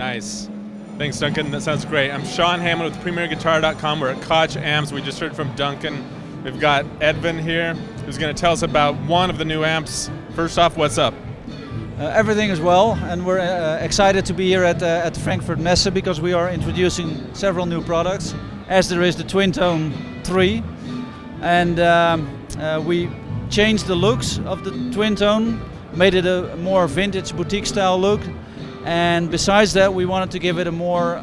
Nice. Thanks, Duncan. That sounds great. I'm Sean Hammond with PremierGuitar.com. We're at Koch Amps. We just heard from Duncan. We've got Edvin here, who's going to tell us about one of the new amps. First off, what's up? Everything is well, and we're excited to be here at the Frankfurt Messe because we are introducing several new products, as there is the Twintone 3. And we changed the looks of the Twintone, made it a more vintage boutique style look. And besides that, we wanted to give it a more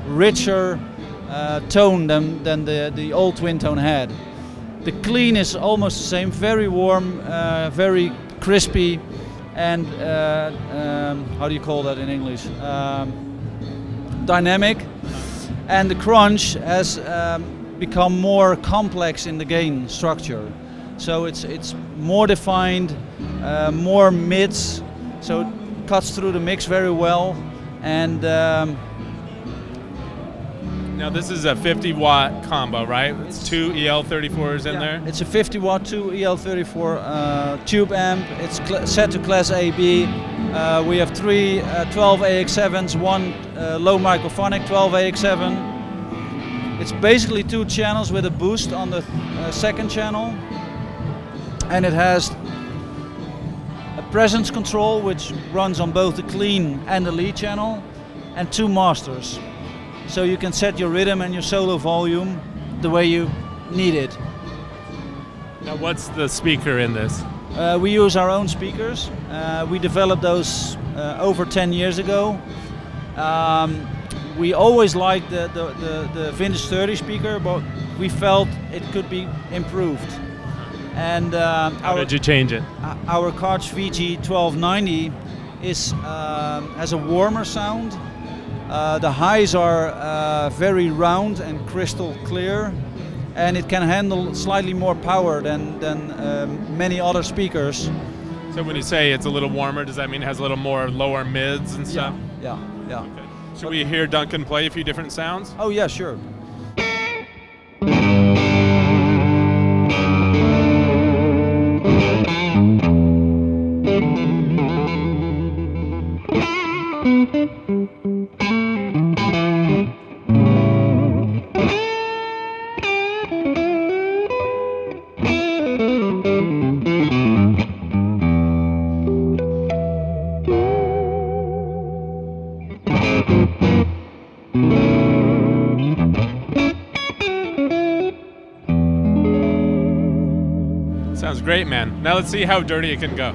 richer tone than the old Twintone had. The clean is almost the same, very warm, very crispy, and how do you call that in English? Dynamic. And the crunch has become more complex in the gain structure. So it's more defined, more mids, so it cuts through the mix very well. And now this is a 50-watt combo, right? It's two EL34s in there? It's a 50-watt, two EL34 tube amp. It's set to Class AB. We have three 12 AX7s, one low microphonic 12 AX7. It's basically two channels with a boost on the second channel. And it has a presence control which runs on both the clean and the lead channel, and two masters. So you can set your rhythm and your solo volume the way you need it. Now what's the speaker in this? We use our own speakers. We developed those over 10 years ago. We always liked the Vintage 30 speaker, but we felt it could be improved. And how did you change it? Our Koch VG1290 has a warmer sound. The highs are very round and crystal clear, and it can handle slightly more power than many other speakers. So when you say it's a little warmer, does that mean it has a little more lower mids and stuff? Yeah. Okay. Should we hear Duncan play a few different sounds? Oh yeah, sure. Sounds great, man. Now let's see how dirty it can go.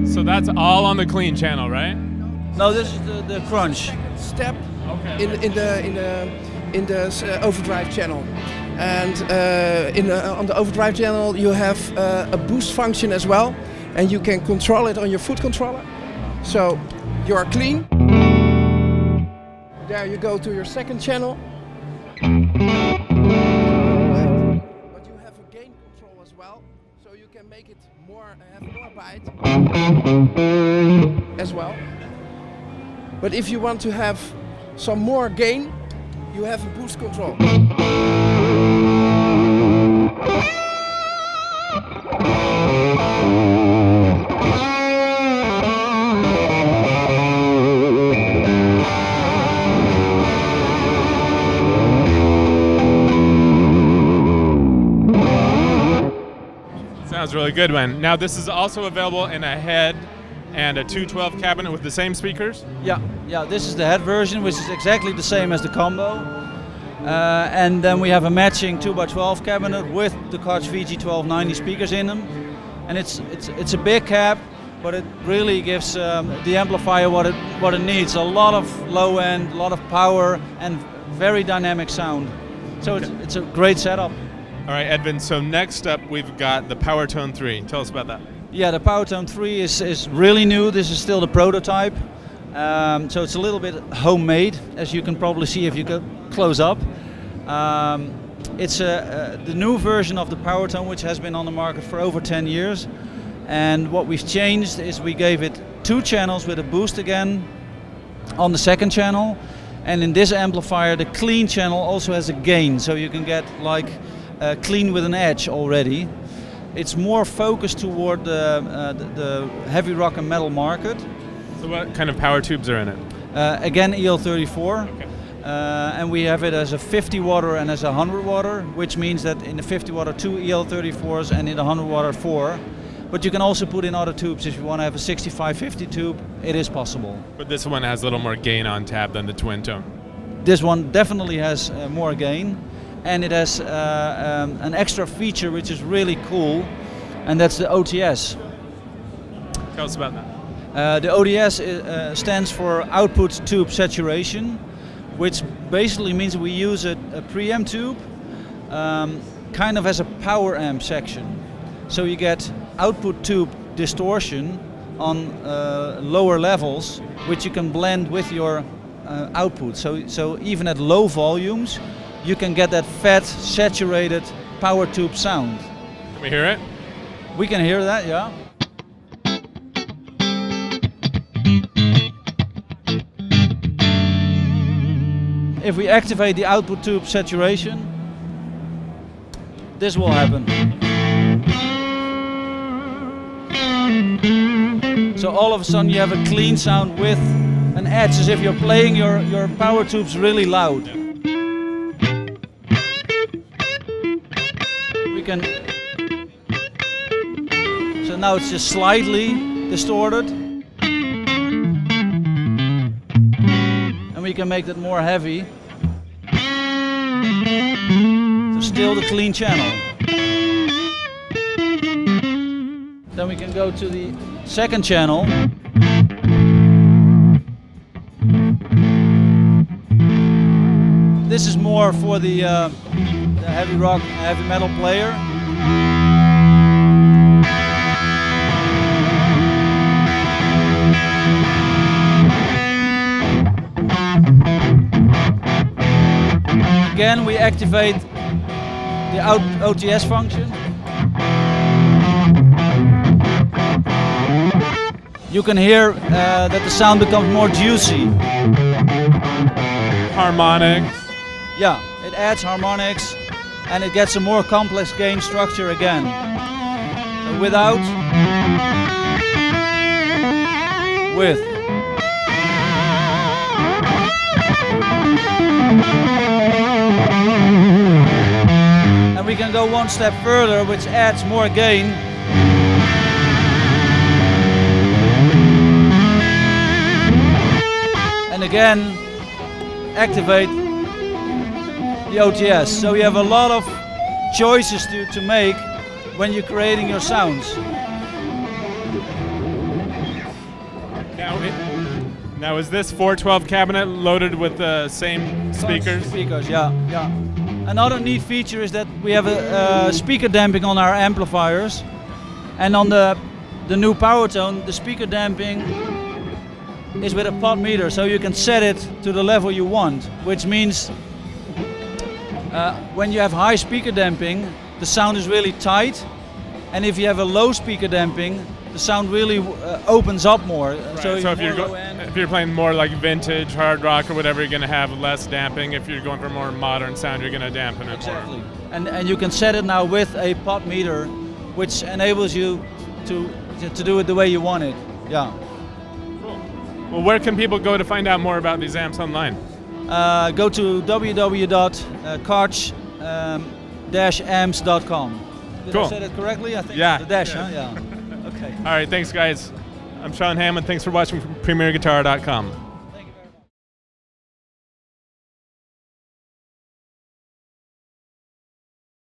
So that's all on the clean channel, right? No, this is the crunch. Step Okay. in the overdrive channel, and on the overdrive channel you have a boost function as well, and you can control it on your foot controller. So you are clean. There you go to your second channel. But you have a gain control as well, so you can make it have more bite as well. But if you want to have some more gain, you have a boost control. Sounds really good, man. Now this is also available in a head and a 212 cabinet with the same speakers? Yeah, this is the head version, which is exactly the same as the combo. And then we have a matching 2x12 cabinet with the Koch VG1290 speakers in them. And it's a big cab, but it really gives the amplifier what it needs. A lot of low end, a lot of power, and very dynamic sound. So it's a great setup. All right, Edvin, so next up we've got the Powertone 3. Tell us about that. Yeah, the Powertone 3 is really new. This is still the prototype. So it's a little bit homemade, as you can probably see if you go close up. It's the new version of the Powertone, which has been on the market for over 10 years. And what we've changed is we gave it 2 channels with a boost again on the second channel. And in this amplifier, the clean channel also has a gain, so you can get like clean with an edge already. It's more focused toward the heavy rock and metal market. So what kind of power tubes are in it? Again, EL34. Okay. And we have it as a 50 water and as a 100 water, which means that in the 50 water 2 EL34s and in the 100 water 4. But you can also put in other tubes if you want to have a 6550 tube, it is possible. But this one has a little more gain on tap than the Twintone. This one definitely has more gain, and it has an extra feature which is really cool, and that's the OTS. Tell us about that. The ODS stands for output tube saturation, which basically means we use a preamp tube kind of as a power amp section. So you get output tube distortion on lower levels, which you can blend with your output. So even at low volumes, you can get that fat, saturated power tube sound. Can we hear it? We can hear that, yeah. If we activate the output tube saturation, this will happen. So all of a sudden you have a clean sound with an edge, as if you're playing your power tubes really loud. We can. So now it's just slightly distorted. And we can make that more heavy. So still the clean channel. Then we can go to the second channel. This is more for the heavy rock, heavy metal player. Again, we activate the OTS function. You can hear that the sound becomes more juicy. Harmonics. Yeah, it adds harmonics and it gets a more complex gain structure again. So without, with. And we can go one step further, which adds more gain. And again, activate the OTS. So you have a lot of choices to make when you're creating your sounds. Now is this 412 cabinet loaded with the same speakers? Speakers, yeah. Another neat feature is that we have a speaker damping on our amplifiers, and on the new Powertone, the speaker damping is with a pot meter, so you can set it to the level you want, which means when you have high speaker damping, the sound is really tight, and if you have a low speaker damping, the sound really opens up more. Right. So if you're playing more like vintage, hard rock or whatever, you're going to have less damping. If you're going for more modern sound, you're going to dampen it more. And you can set it now with a pot meter, which enables you to do it the way you want it. Yeah. Cool. Well, where can people go to find out more about these amps online? Go to www.koch-amps.com. Did Cool. I say that correctly? I think Yeah. the dash, yeah. huh? Yeah. Okay. All right, thanks guys. I'm Sean Hammond. Thanks for watching from PremierGuitar.com.